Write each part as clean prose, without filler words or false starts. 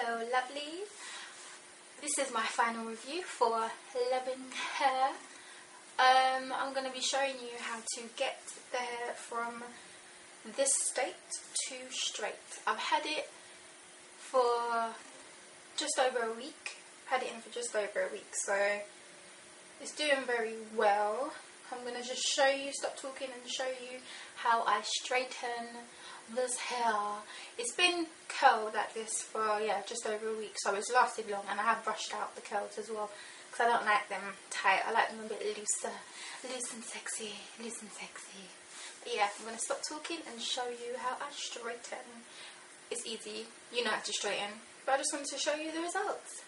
Hello lovelies, this is my final review for Loving Hair. I'm going to be showing you how to get the hair from this state to straight. I've had it for just over a week. So it's doing very well. I'm going to just show you, stop talking and show you how I straighten this hair. It's been curled like this for just over a week, so it's lasted long, and I have brushed out the curls as well because I don't like them tight. I like them a bit looser, loose and sexy. But yeah, I'm going to stop talking and show you how I straighten. It's easy, you know how to straighten, but I just wanted to show you the results.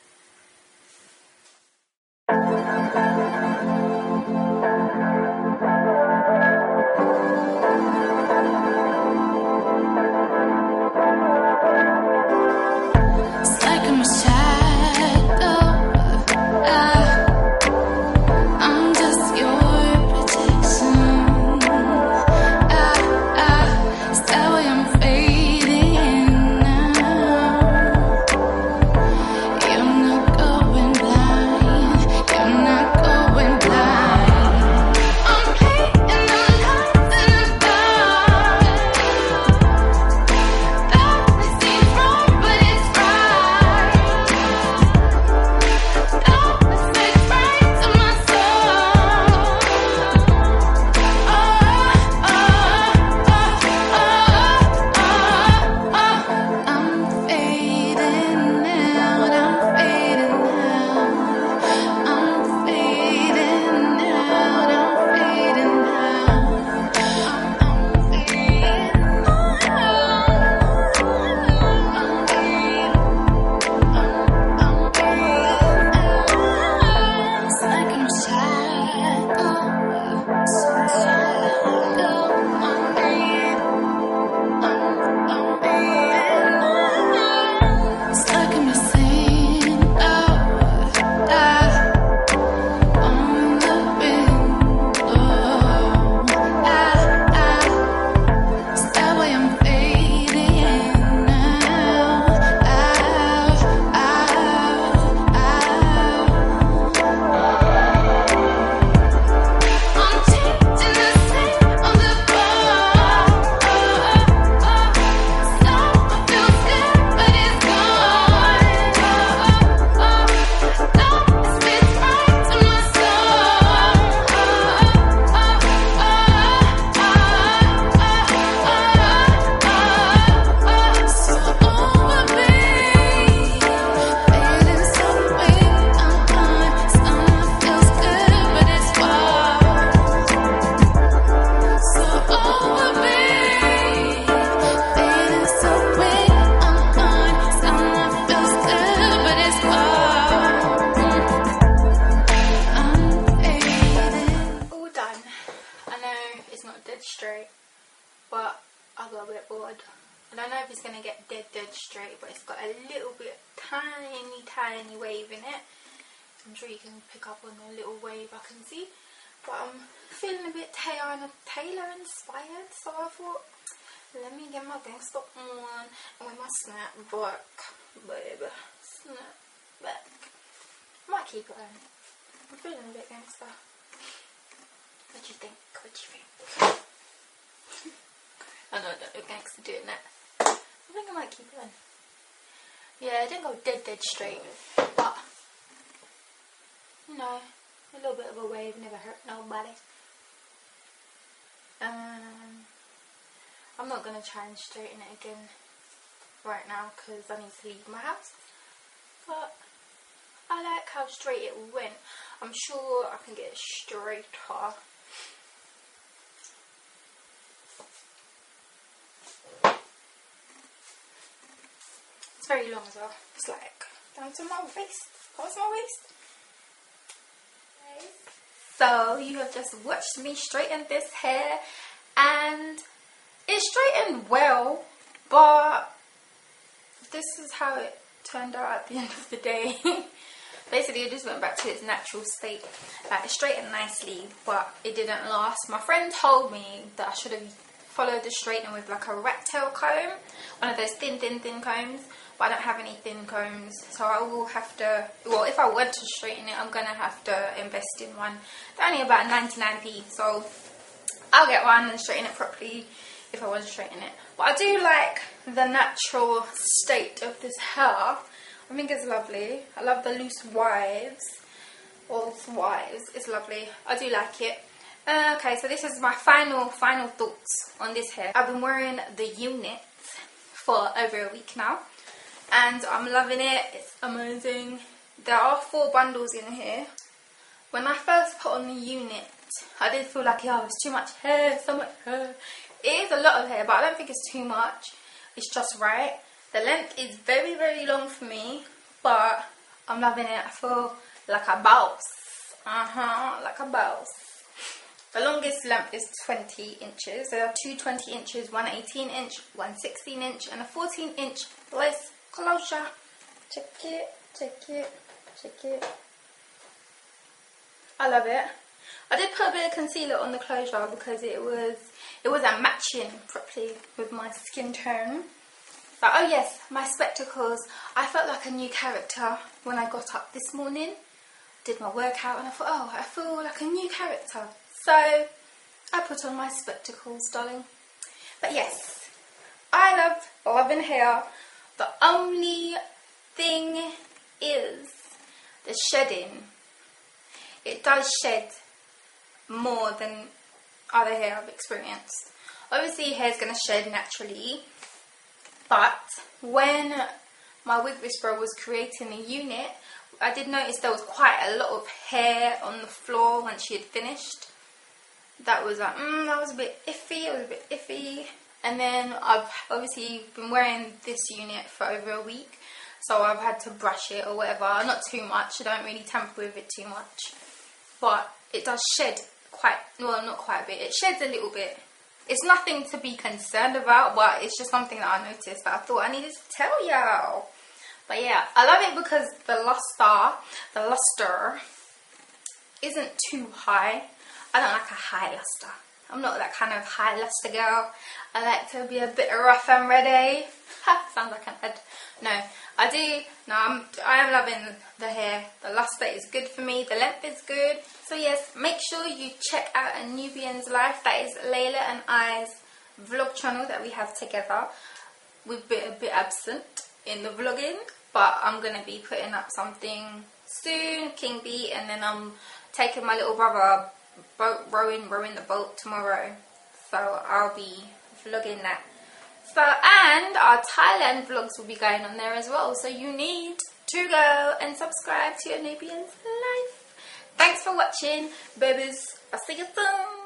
Straight, but I got a bit bored. I don't know if it's going to get dead straight, but it's got a little bit tiny wave in it. I'm sure you can pick up on the little wave I can see, but I'm feeling a bit Taylor inspired, so I thought let me get my gangster on and with my snapback, baby, snapback. I might keep it on. I'm feeling a bit gangster. What do you think? I don't know, gangster doing that. I think I might keep it on. Yeah, I didn't go dead straight, but you know, a little bit of a wave never hurt nobody. I'm not gonna try and straighten it again right now because I need to leave my house. But I like how straight it went. I'm sure I can get it straighter. It's very long as well. It's like down to my waist. Past my waist. So you have just watched me straighten this hair, and it straightened well, but this is how it turned out at the end of the day. Basically, it just went back to its natural state. Like, it straightened nicely, but it didn't last. My friend told me that I should have followed the straightening with like a rat tail comb, one of those thin combs. but I don't have any thin combs, so I will have to, well, if I were to straighten it, I'm going to have to invest in one. They're only about 99p, so I'll get one and straighten it properly if I want to straighten it. But I do like the natural state of this hair. I think it's lovely. I love the loose wives. It's lovely. I do like it. Okay, so this is my final thoughts on this hair. I've been wearing the unit for over a week now, and I'm loving it. It's amazing. There are 4 bundles in here. When I first put on the unit, I did feel like, oh, it's too much hair, so much hair. It is a lot of hair, but I don't think it's too much. It's just right. The length is very, very long for me, but I'm loving it. I feel like a boss. Like a boss. The longest length is 20 inches. There are 2 20 inches, one 18 inch, one 16 inch, and a 14 inch. Let's closer. Check it, check it, check it. I love it. I did put a bit of concealer on the closure because it wasn't matching properly with my skin tone. But oh yes, my spectacles. I felt like a new character when I got up this morning. Did my workout and I thought, oh, I feel like a new character. So I put on my spectacles, darling. But yes, I love loving hair. The only thing is the shedding. It does shed more than other hair I've experienced. Obviously hair's going to shed naturally, but when my wig whisperer was creating the unit, I did notice there was quite a lot of hair on the floor when she had finished. That was like, that was a bit iffy. And then I've obviously been wearing this unit for over a week, so I've had to brush it or whatever. Not too much, I don't really tamper with it too much. But it does shed quite, well, not quite a bit. It sheds a little bit. It's nothing to be concerned about, but it's just something that I noticed that I thought I needed to tell y'all. But yeah, I love it because the luster isn't too high. I don't like a high luster. I'm not that kind of high luster girl. I like to be a bit rough and ready. Sounds like an ad. No, I do. No, I am loving the hair. The luster is good for me. The length is good. So yes, make sure you check out A Nubian's Life. That is Layla and I's vlog channel that we have together. We've been a bit absent in the vlogging, but I'm going to be putting up something soon, King B, and then I'm taking my little brother rowing the boat tomorrow, so I'll be vlogging that. So, and our Thailand vlogs will be going on there as well, so you need to go and subscribe to A Nubian's Life. Thanks for watching, babies. I'll see you soon.